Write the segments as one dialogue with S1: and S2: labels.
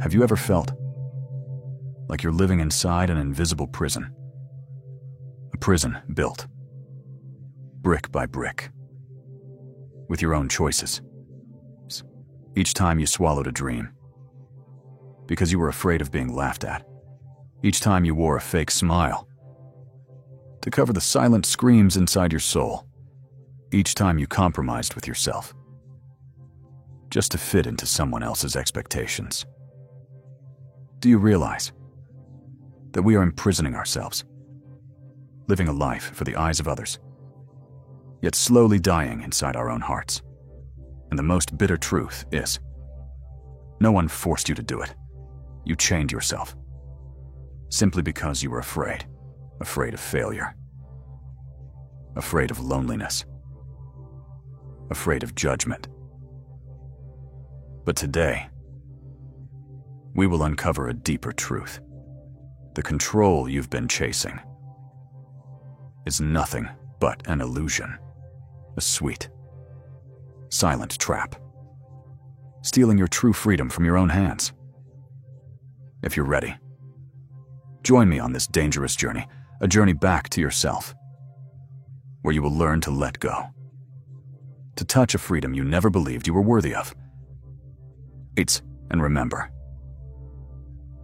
S1: Have you ever felt like you're living inside an invisible prison? A prison built brick by brick, with your own choices. Each time you swallowed a dream, because you were afraid of being laughed at. Each time you wore a fake smile, to cover the silent screams inside your soul. Each time you compromised with yourself, just to fit into someone else's expectations. Do you realize that we are imprisoning ourselves, living a life for the eyes of others, yet slowly dying inside our own hearts? And the most bitter truth is, no one forced you to do it. You chained yourself, simply because you were afraid of failure, afraid of loneliness, afraid of judgment. But today, we will uncover a deeper truth. The control you've been chasing is nothing but an illusion, a sweet, silent trap, stealing your true freedom from your own hands. If you're ready, join me on this dangerous journey, a journey back to yourself, where you will learn to let go, to touch a freedom you never believed you were worthy of. And remember,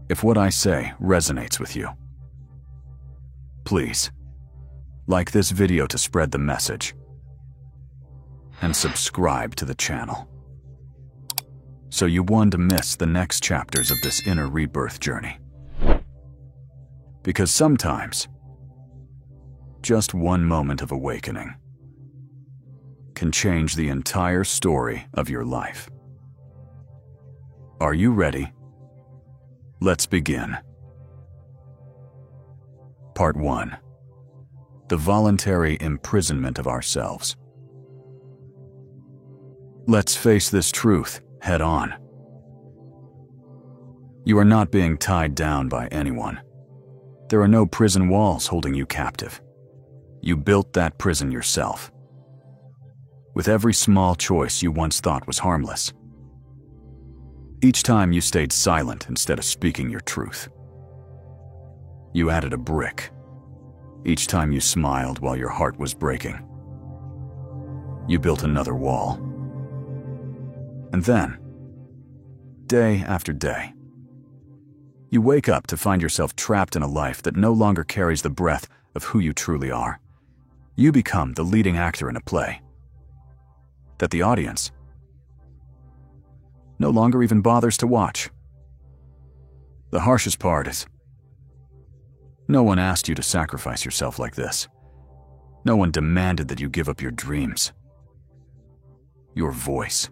S1: if what I say resonates with you, please like this video to spread the message, and subscribe to the channel, so you won't miss the next chapters of this inner rebirth journey. Because sometimes, just one moment of awakening can change the entire story of your life. Are you ready? Let's begin. Part 1. The voluntary imprisonment of ourselves. Let's face this truth head on. You are not being tied down by anyone. There are no prison walls holding you captive. You built that prison yourself, with every small choice you once thought was harmless. Each time you stayed silent instead of speaking your truth. You added a brick. Each time you smiled while your heart was breaking. You built another wall. And then, day after day, you wake up to find yourself trapped in a life that no longer carries the breath of who you truly are. You become the leading actor in a play that the audience no longer even bothers to watch. The harshest part is, no one asked you to sacrifice yourself like this. No one demanded that you give up your dreams. Your voice,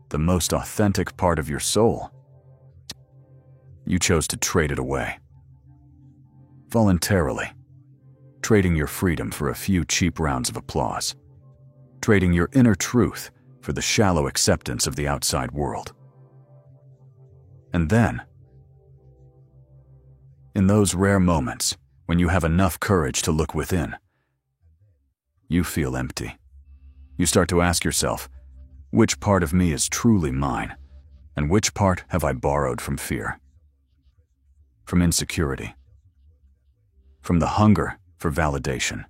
S1: the most authentic part of your soul, you chose to trade it away. Voluntarily, trading your freedom for a few cheap rounds of applause. Trading your inner truth for the shallow acceptance of the outside world. And then, in those rare moments when you have enough courage to look within, you feel empty. You start to ask yourself, which part of me is truly mine, and which part have I borrowed from fear, from insecurity, from the hunger for validation?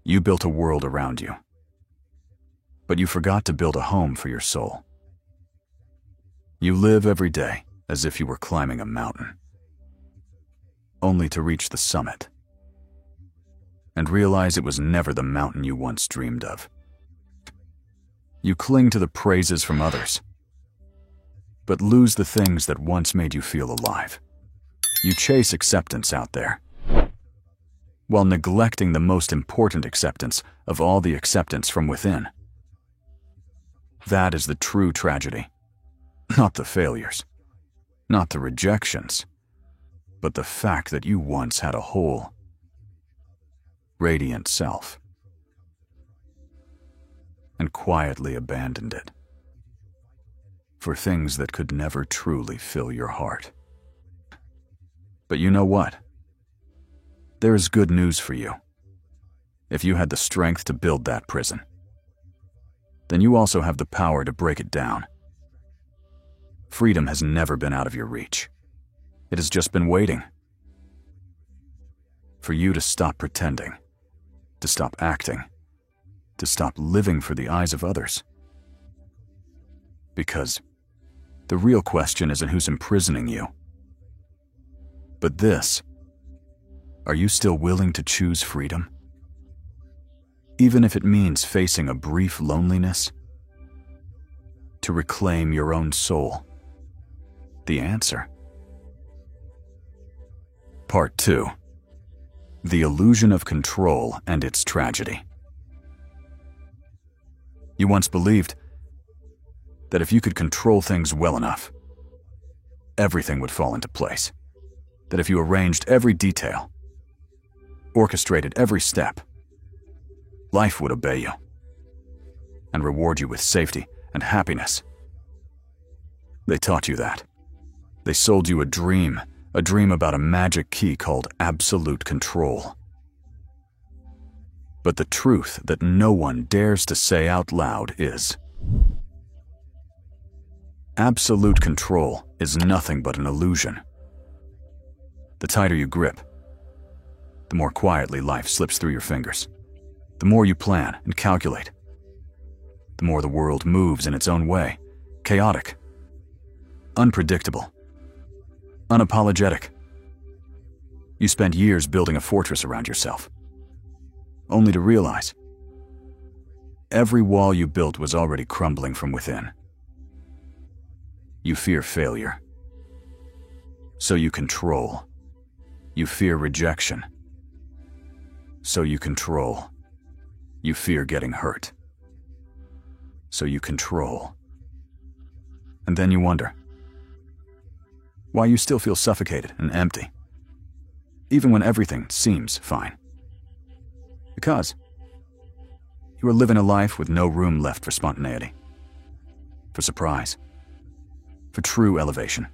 S1: You built a world around you, but you forgot to build a home for your soul. You live every day as if you were climbing a mountain, only to reach the summit and realize it was never the mountain you once dreamed of. You cling to the praises from others, but lose the things that once made you feel alive. You chase acceptance out there, while neglecting the most important acceptance of all, the acceptance from within. That is the true tragedy. Not the failures, not the rejections, but the fact that you once had a whole, radiant self, and quietly abandoned it for things that could never truly fill your heart. But you know what? There is good news for you. If you had the strength to build that prison, then you also have the power to break it down. Freedom has never been out of your reach. It has just been waiting for you to stop pretending, to stop acting, to stop living for the eyes of others. Because the real question isn't who's imprisoning you, but this: are you still willing to choose freedom? Even if it means facing a brief loneliness, to reclaim your own soul. The answer. Part 2. The illusion of control and its tragedy. You once believed that if you could control things well enough, everything would fall into place. That if you arranged every detail, orchestrated every step, life would obey you and reward you with safety and happiness. They taught you that. They sold you a dream about a magic key called absolute control. But the truth that no one dares to say out loud is: absolute control is nothing but an illusion. The tighter you grip, the more quietly life slips through your fingers. The more you plan and calculate, the more the world moves in its own way, chaotic, unpredictable, unapologetic. You spent years building a fortress around yourself, only to realize every wall you built was already crumbling from within. You fear failure, so you control. You fear rejection, so you control. You fear getting hurt, so you control. And then you wonder why you still feel suffocated and empty, even when everything seems fine. Because you are living a life with no room left for spontaneity, for surprise, for true elevation.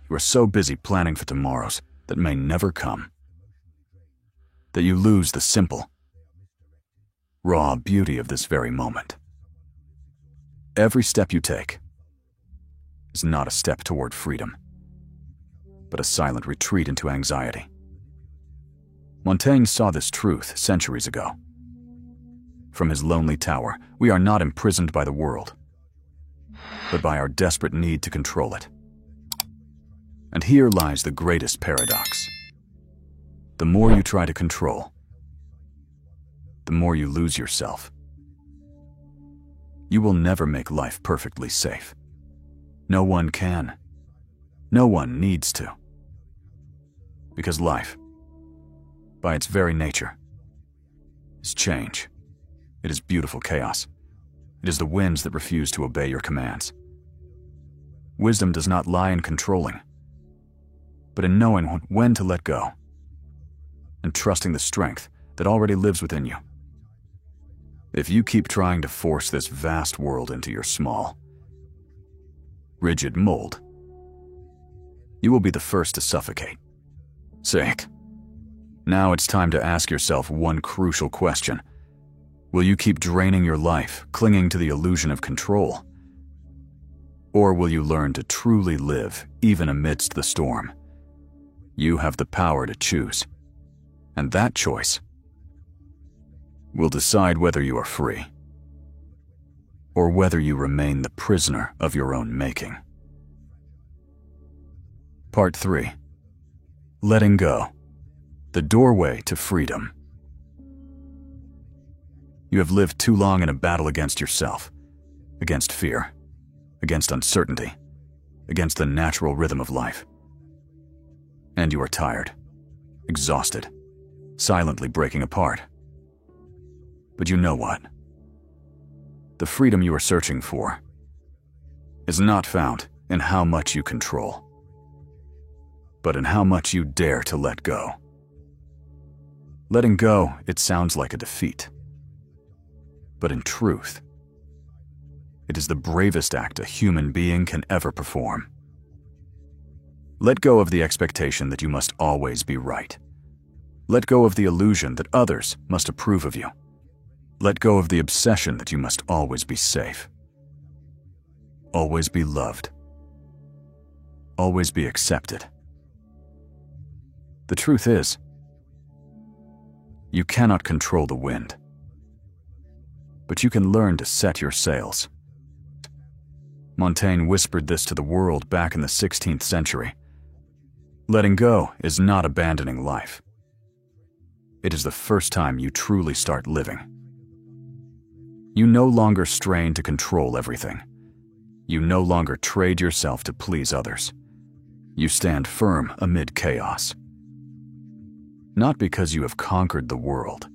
S1: You are so busy planning for tomorrows that may never come, that you lose the simple, raw beauty of this very moment. Every step you take is not a step toward freedom, but a silent retreat into anxiety. Montaigne saw this truth centuries ago. From his lonely tower, we are not imprisoned by the world, but by our desperate need to control it. And here lies the greatest paradox. The more you try to control, the more you lose yourself. You will never make life perfectly safe. No one can. No one needs to. Because life, by its very nature, is change. It is beautiful chaos. It is the winds that refuse to obey your commands. Wisdom does not lie in controlling, but in knowing when to let go and trusting the strength that already lives within you. If you keep trying to force this vast world into your small, rigid mold, you will be the first to suffocate. Sick. Now it's time to ask yourself one crucial question. Will you keep draining your life, clinging to the illusion of control? Or will you learn to truly live even amidst the storm? You have the power to choose, and that choice will decide whether you are free or whether you remain the prisoner of your own making. Part 3. Letting go. The doorway to freedom. You have lived too long in a battle against yourself, against fear, against uncertainty, against the natural rhythm of life. And you are tired, exhausted, silently breaking apart. But you know what? The freedom you are searching for is not found in how much you control, but in how much you dare to let go. Letting go, it sounds like a defeat. But in truth, it is the bravest act a human being can ever perform. Let go of the expectation that you must always be right. Let go of the illusion that others must approve of you. Let go of the obsession that you must always be safe. Always be loved. Always be accepted. The truth is, you cannot control the wind, but you can learn to set your sails. Montaigne whispered this to the world back in the 16th century. Letting go is not abandoning life. It is the first time you truly start living. You no longer strain to control everything. You no longer trade yourself to please others. You stand firm amid chaos. Not because you have conquered the world,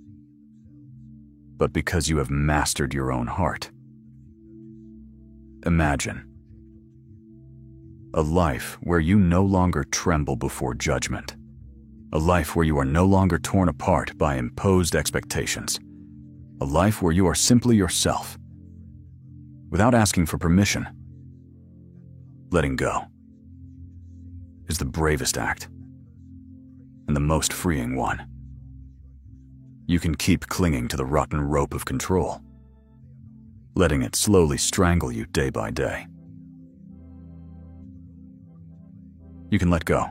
S1: but because you have mastered your own heart. Imagine a life where you no longer tremble before judgment. A life where you are no longer torn apart by imposed expectations. A life where you are simply yourself, without asking for permission. Letting go is the bravest act and the most freeing one. You can keep clinging to the rotten rope of control, letting it slowly strangle you day by day. You can let go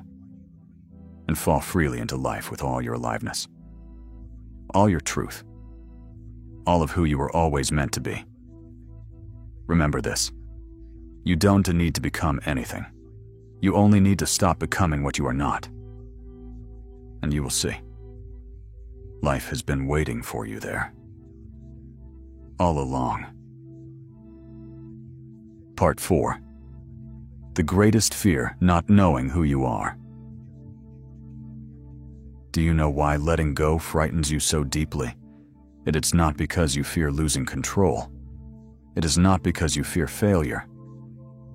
S1: and fall freely into life with all your aliveness, all your truth, all of who you were always meant to be. Remember this: you don't need to become anything. You only need to stop becoming what you are not. And you will see. Life has been waiting for you there. All along. Part 4. The greatest fear, not knowing who you are. Do you know why letting go frightens you so deeply? It is not because you fear losing control. It is not because you fear failure.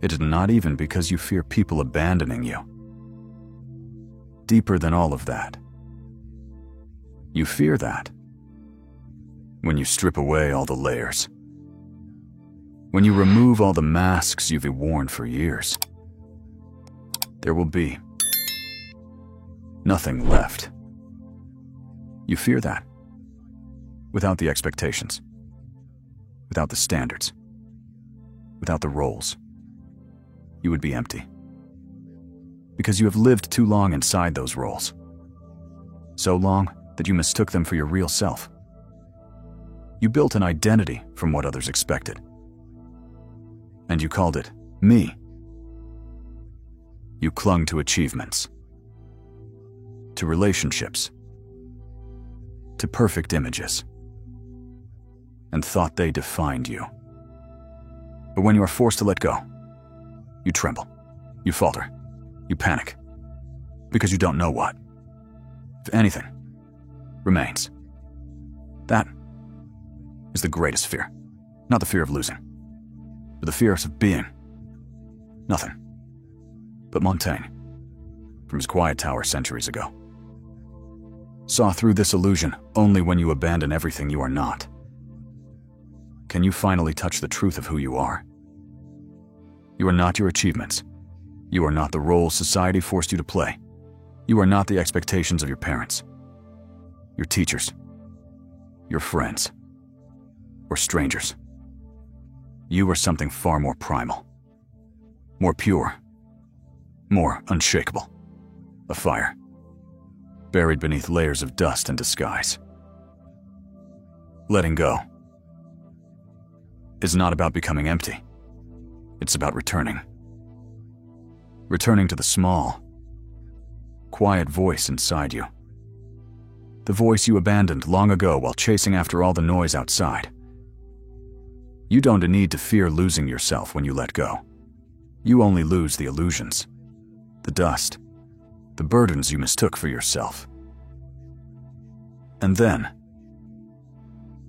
S1: It is not even because you fear people abandoning you. Deeper than all of that, you fear that when you strip away all the layers, when you remove all the masks you've worn for years, there will be nothing left. You fear that without the expectations, without the standards, without the roles. You would be empty. Because you have lived too long inside those roles. So long that you mistook them for your real self. You built an identity from what others expected. And you called it me. You clung to achievements, to relationships, to perfect images, and thought they defined you. But when you are forced to let go, you tremble, you falter, you panic, because you don't know what, if anything, remains. That is the greatest fear. Not the fear of losing, but the fear of being nothing. But Montaigne, from his quiet tower centuries ago, saw through this illusion only when you abandon everything you are not. Can you finally touch the truth of who you are? You are not your achievements. You are not the role society forced you to play. You are not the expectations of your parents, your teachers, your friends, or strangers. You are something far more primal, more pure, more unshakable. A fire, buried beneath layers of dust and disguise. Letting go is not about becoming empty. It's about returning. Returning to the small, quiet voice inside you. The voice you abandoned long ago while chasing after all the noise outside. You don't need to fear losing yourself when you let go. You only lose the illusions, the dust, the burdens you mistook for yourself. And then,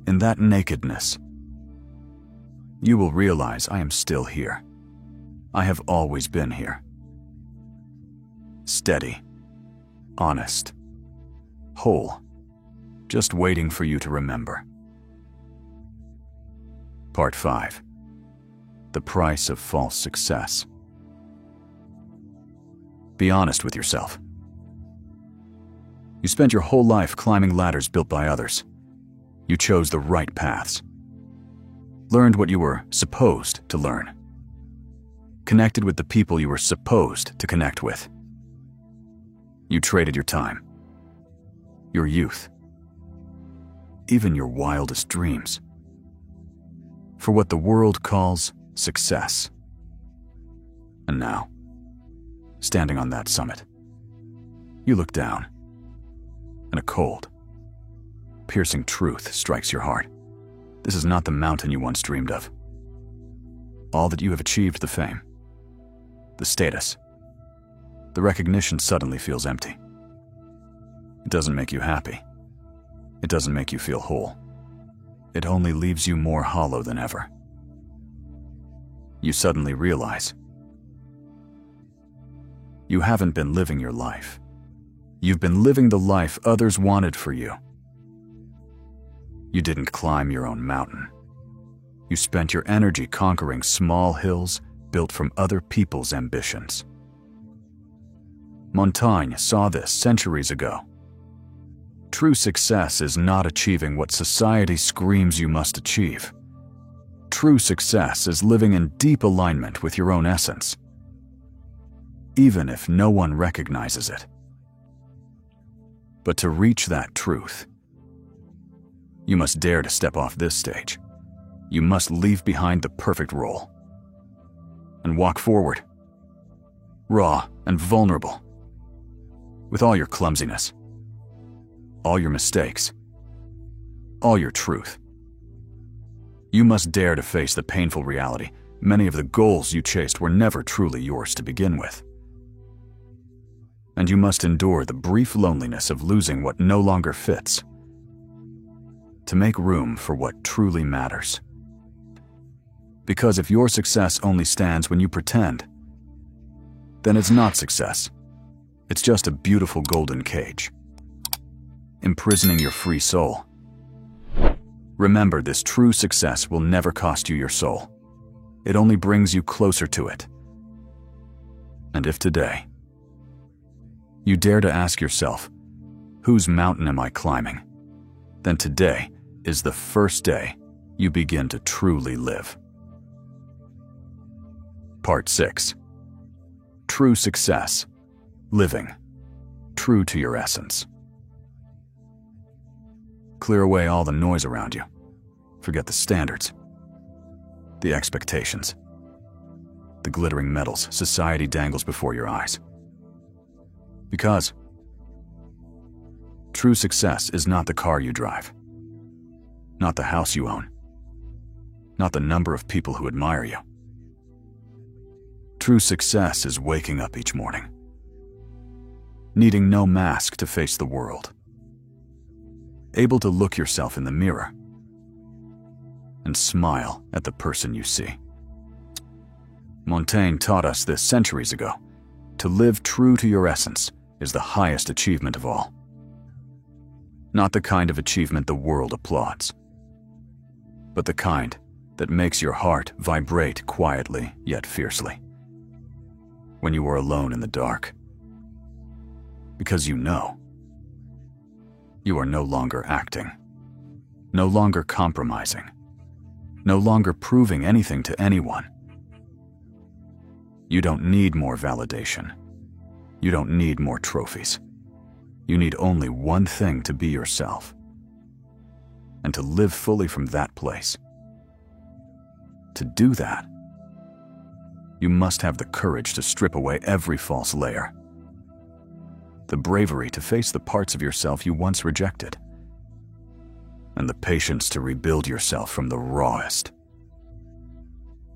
S1: in that nakedness, you will realize I am still here. I have always been here. Steady, honest, whole, just waiting for you to remember. Part 5. The price of false success. Be honest with yourself. You spent your whole life climbing ladders built by others. You chose the right paths. Learned what you were supposed to learn. Connected with the people you were supposed to connect with. You traded your time, your youth, even your wildest dreams, for what the world calls success. And now, standing on that summit, you look down, and a cold, piercing truth strikes your heart. This is not the mountain you once dreamed of. All that you have achieved, the fame, the status, the recognition suddenly feels empty. It doesn't make you happy. It doesn't make you feel whole. It only leaves you more hollow than ever. You suddenly realize you haven't been living your life. You've been living the life others wanted for you. You didn't climb your own mountain. You spent your energy conquering small hills built from other people's ambitions. Montaigne saw this centuries ago. True success is not achieving what society screams you must achieve. True success is living in deep alignment with your own essence, even if no one recognizes it. But to reach that truth, you must dare to step off this stage. You must leave behind the perfect role and walk forward, raw and vulnerable, with all your clumsiness, all your mistakes, all your truth. You must dare to face the painful reality. Many of the goals you chased were never truly yours to begin with. And you must endure the brief loneliness of losing what no longer fits, to make room for what truly matters. Because if your success only stands when you pretend, then it's not success. It's just a beautiful golden cage, imprisoning your free soul. Remember, this true success will never cost you your soul. It only brings you closer to it. And if today you dare to ask yourself, whose mountain am I climbing? Then today is the first day you begin to truly live. Part 6. True success. Living true to your essence. Clear away all the noise around you. Forget the standards, the expectations, the glittering medals society dangles before your eyes. Because true success is not the car you drive, not the house you own, not the number of people who admire you. True success is waking up each morning, needing no mask to face the world, able to look yourself in the mirror and smile at the person you see. Montaigne taught us this centuries ago. To live true to your essence is the highest achievement of all. Not the kind of achievement the world applauds, but the kind that makes your heart vibrate quietly yet fiercely when you are alone in the dark. Because you know you are no longer acting, no longer compromising, no longer proving anything to anyone. You don't need more validation. You don't need more trophies. You need only one thing to be yourself, and to live fully from that place. To do that, you must have the courage to strip away every false layer, the bravery to face the parts of yourself you once rejected, and the patience to rebuild yourself from the rawest,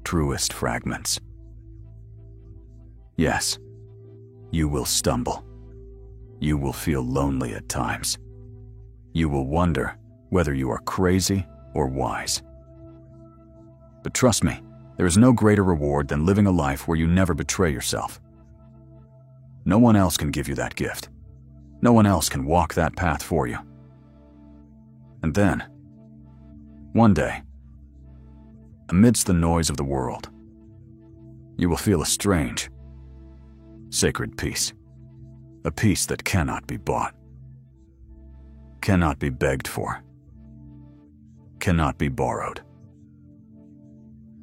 S1: truest fragments. Yes, you will stumble. You will feel lonely at times. You will wonder whether you are crazy or wise. But trust me, there is no greater reward than living a life where you never betray yourself. No one else can give you that gift. No one else can walk that path for you. And then, one day, amidst the noise of the world, you will feel a strange, sacred peace. A peace that cannot be bought, cannot be begged for, cannot be borrowed.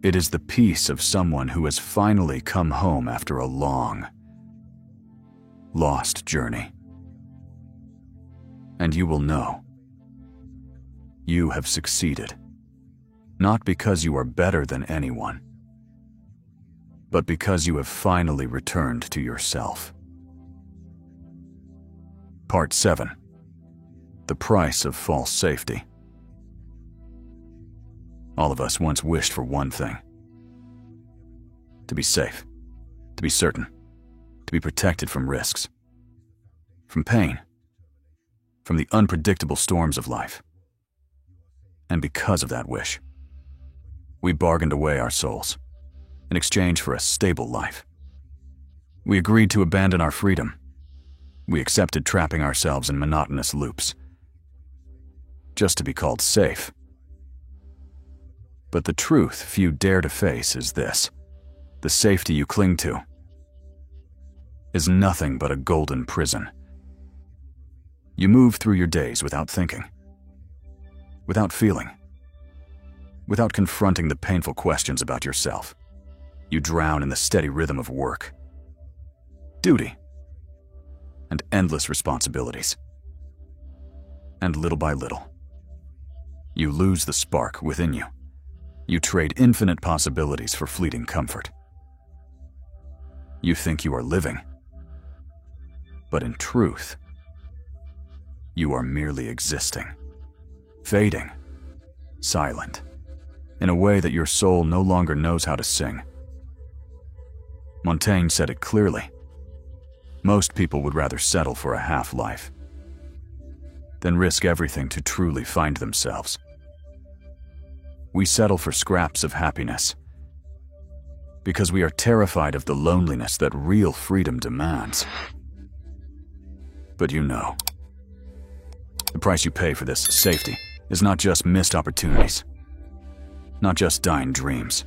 S1: It is the peace of someone who has finally come home after a long, lost journey. And you will know you have succeeded, not because you are better than anyone, but because you have finally returned to yourself. Part 7. The price of false safety. All of us once wished for one thing: to be safe, to be certain, to be protected from risks, from pain, from the unpredictable storms of life. And because of that wish, we bargained away our souls in exchange for a stable life. We agreed to abandon our freedom. We accepted trapping ourselves in monotonous loops, just to be called safe. But the truth few dare to face is this: the safety you cling to is nothing but a golden prison. You move through your days without thinking, without feeling, without confronting the painful questions about yourself. You drown in the steady rhythm of work, duty, and endless responsibilities. And little by little, you lose the spark within you. You trade infinite possibilities for fleeting comfort. You think you are living, but in truth, you are merely existing, fading, silent, in a way that your soul no longer knows how to sing. Montaigne said it clearly: most people would rather settle for a half-life than risk everything to truly find themselves. We settle for scraps of happiness because we are terrified of the loneliness that real freedom demands. But you know, the price you pay for this safety is not just missed opportunities, not just dying dreams,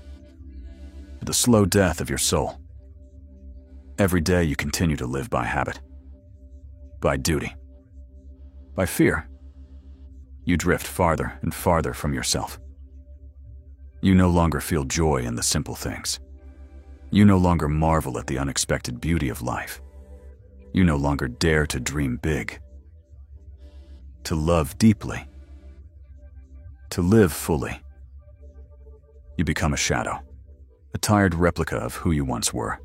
S1: but the slow death of your soul. Every day you continue to live by habit, by duty, by fear. You drift farther and farther from yourself. You no longer feel joy in the simple things. You no longer marvel at the unexpected beauty of life. You no longer dare to dream big, to love deeply, to live fully. You become a shadow, a tired replica of who you once were.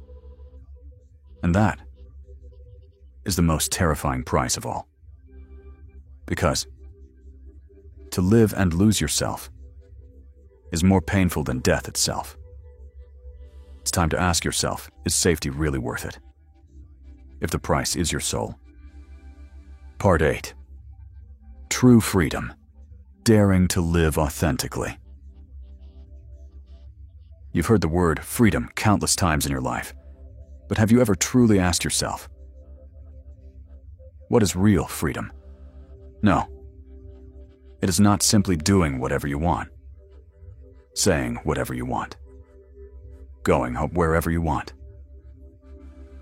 S1: And that is the most terrifying price of all. Because to live and lose yourself is more painful than death itself. It's time to ask yourself, is safety really worth it? If the price is your soul. Part 8. True freedom. Daring to live authentically. You've heard the word freedom countless times in your life, but have you ever truly asked yourself, what is real freedom? No. It is not simply doing whatever you want, saying whatever you want, going wherever you want.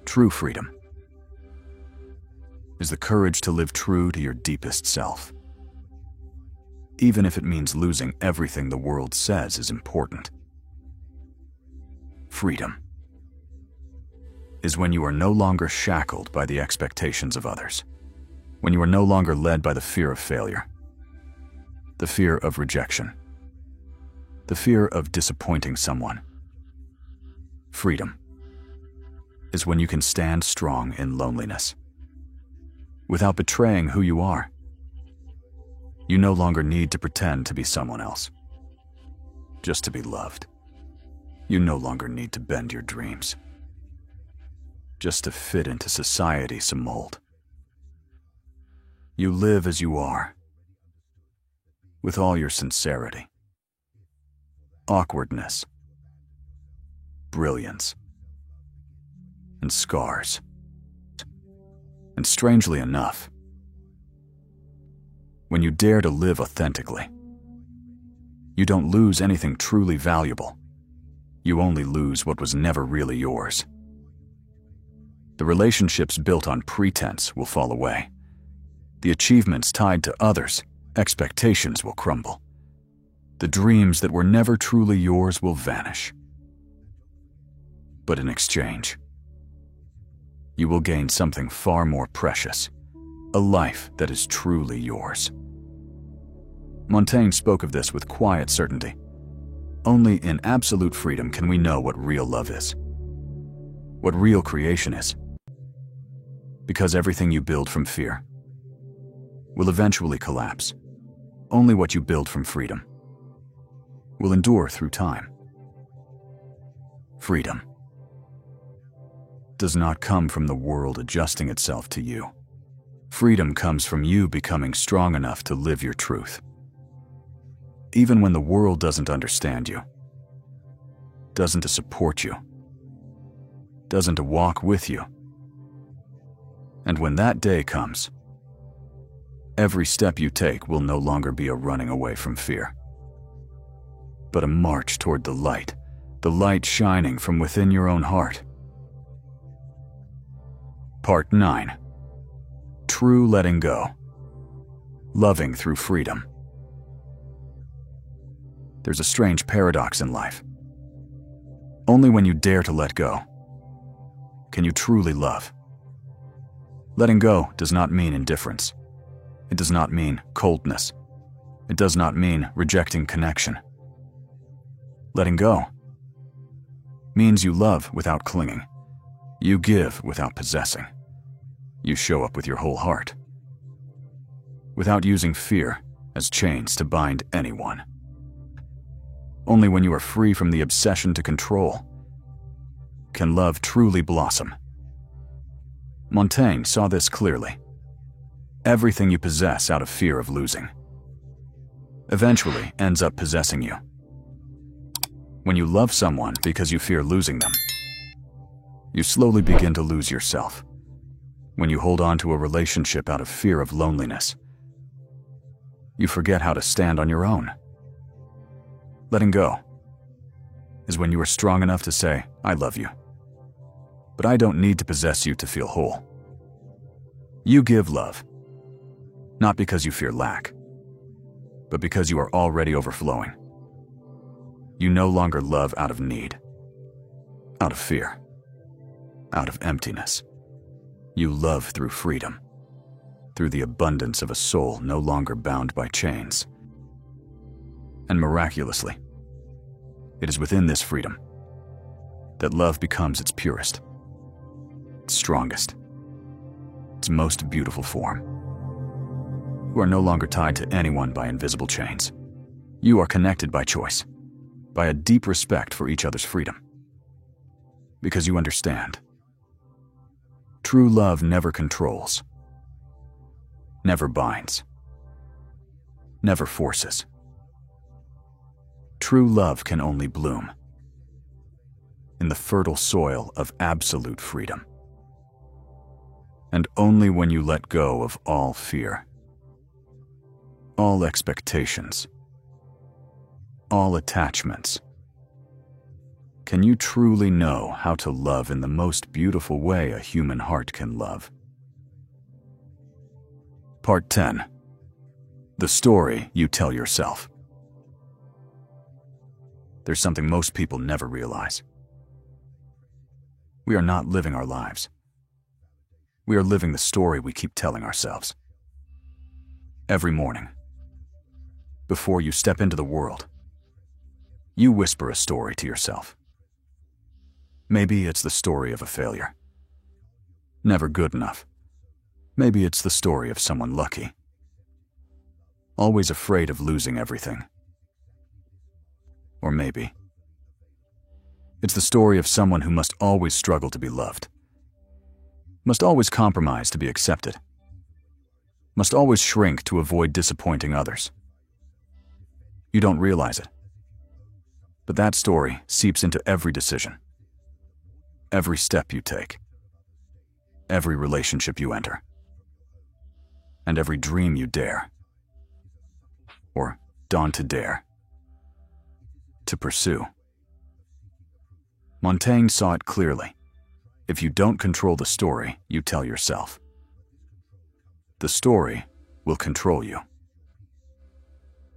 S1: True freedom is the courage to live true to your deepest self, even if it means losing everything the world says is important. Freedom is when you are no longer shackled by the expectations of others, when you are no longer led by the fear of failure, the fear of rejection, the fear of disappointing someone. Freedom is when you can stand strong in loneliness, without betraying who you are. You no longer need to pretend to be someone else, just to be loved. You no longer need to bend your dreams, just to fit into society's mold. You live as you are, with all your sincerity, awkwardness, brilliance, and scars. And strangely enough, when you dare to live authentically, you don't lose anything truly valuable. You only lose what was never really yours. The relationships built on pretense will fall away. The achievements tied to others' expectations will crumble. The dreams that were never truly yours will vanish. But in exchange, you will gain something far more precious, a life that is truly yours. Montaigne spoke of this with quiet certainty. Only in absolute freedom can we know what real love is, what real creation is. Because everything you build from fear will eventually collapse. Only what you build from freedom will endure through time. Freedom does not come from the world adjusting itself to you. Freedom comes from you becoming strong enough to live your truth. Even when the world doesn't understand you, doesn't support you, doesn't walk with you. And when that day comes, every step you take will no longer be a running away from fear, but a march toward the light shining from within your own heart. Part 9. True letting go. Loving through freedom. There's a strange paradox in life. Only when you dare to let go can you truly love. Letting go does not mean indifference. It does not mean coldness. It does not mean rejecting connection. Letting go means you love without clinging. You give without possessing. You show up with your whole heart, without using fear as chains to bind anyone. Only when you are free from the obsession to control can love truly blossom. Montaigne saw this clearly. Everything you possess out of fear of losing eventually ends up possessing you. When you love someone because you fear losing them, you slowly begin to lose yourself. When you hold on to a relationship out of fear of loneliness, you forget how to stand on your own. Letting go is when you are strong enough to say, I love you, but I don't need to possess you to feel whole. You give love, not because you fear lack, but because you are already overflowing. You no longer love out of need, out of fear, out of emptiness. You love through freedom, through the abundance of a soul no longer bound by chains. And miraculously, it is within this freedom that love becomes its purest, its strongest, its most beautiful form. You are no longer tied to anyone by invisible chains. You are connected by choice, by a deep respect for each other's freedom. Because you understand, true love never controls, never binds, never forces. True love can only bloom in the fertile soil of absolute freedom. And only when you let go of all fear, all expectations, all attachments, can you truly know how to love in the most beautiful way a human heart can love. Part 10. The story you tell yourself. There's something most people never realize. We are not living our lives. We are living the story we keep telling ourselves. Every morning, before you step into the world, you whisper a story to yourself. Maybe it's the story of a failure, never good enough. Maybe it's the story of someone lucky, always afraid of losing everything. Or maybe it's the story of someone who must always struggle to be loved, must always compromise to be accepted, must always shrink to avoid disappointing others. You don't realize it, but that story seeps into every decision, every step you take, every relationship you enter, and every dream you dare, or dawn to dare, to pursue. Montaigne saw it clearly. If you don't control the story you tell yourself, the story will control you.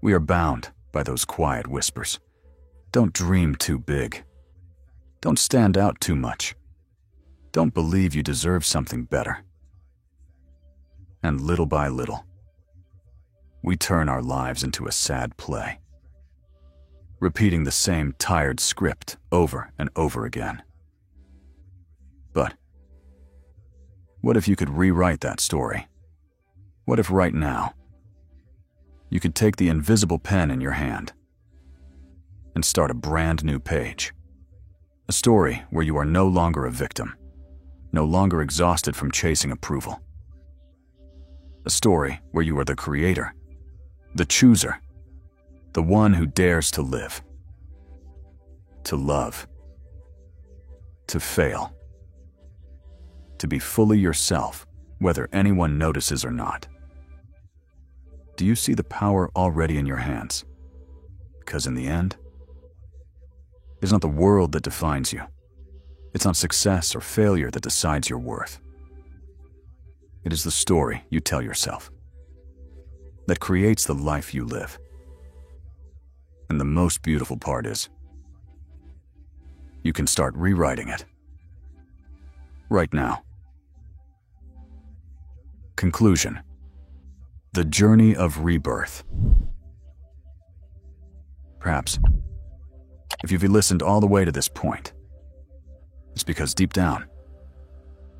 S1: We are bound by those quiet whispers. Don't dream too big. Don't stand out too much. Don't believe you deserve something better. And little by little, we turn our lives into a sad play, repeating the same tired script over and over again. But what if you could rewrite that story? What if right now, you could take the invisible pen in your hand and start a brand new page? A story where you are no longer a victim, no longer exhausted from chasing approval. A story where you are the creator, the chooser, the one who dares to live, to love, to fail, to be fully yourself, whether anyone notices or not. Do you see the power already in your hands? Because in the end, it's not the world that defines you. It's not success or failure that decides your worth. It is the story you tell yourself that creates the life you live. And the most beautiful part is, you can start rewriting it right now. Conclusion: the journey of rebirth. Perhaps, if you've listened all the way to this point, it's because deep down,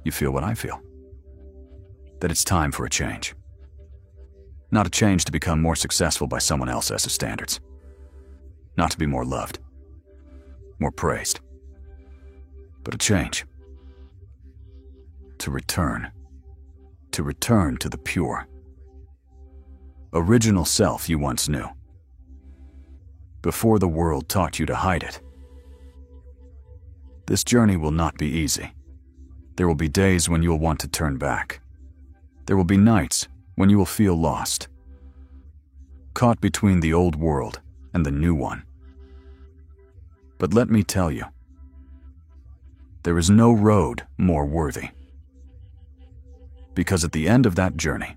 S1: you feel what I feel. That it's time for a change. Not a change to become more successful by someone else's standards. Not to be more loved, more praised. But a change. To return to the pure, original self you once knew, before the world taught you to hide it. This journey will not be easy. There will be days when you will want to turn back. There will be nights when you will feel lost, caught between the old world and the new one. But let me tell you, there is no road more worthy. Because at the end of that journey,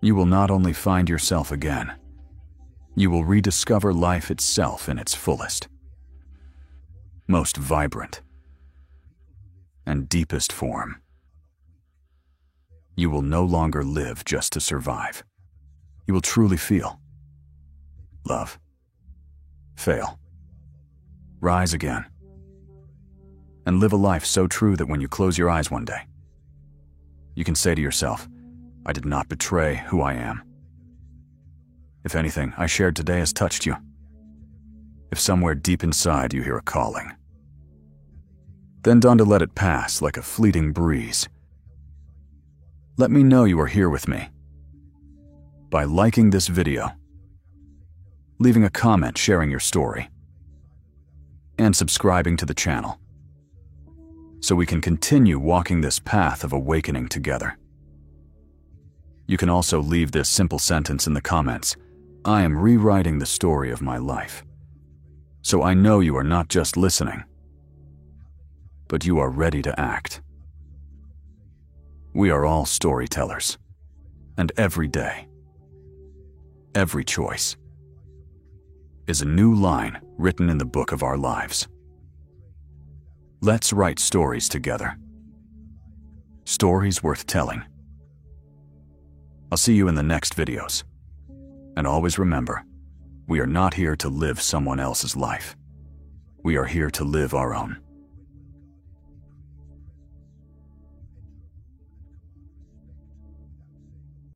S1: you will not only find yourself again, you will rediscover life itself in its fullest, most vibrant, and deepest form. You will no longer live just to survive. You will truly feel, love, fail, rise again, and live a life so true that when you close your eyes one day, you can say to yourself, I did not betray who I am. If anything I shared today has touched you, if somewhere deep inside you hear a calling, then don't let it pass like a fleeting breeze. Let me know you are here with me by liking this video, leaving a comment sharing your story, and subscribing to the channel, so we can continue walking this path of awakening together. You can also leave this simple sentence in the comments: I am rewriting the story of my life. So I know you are not just listening, but you are ready to act. We are all storytellers, and every day, every choice, is a new line written in the book of our lives. Let's write stories together. Stories worth telling. I'll see you in the next videos. And always remember, we are not here to live someone else's life. We are here to live our own.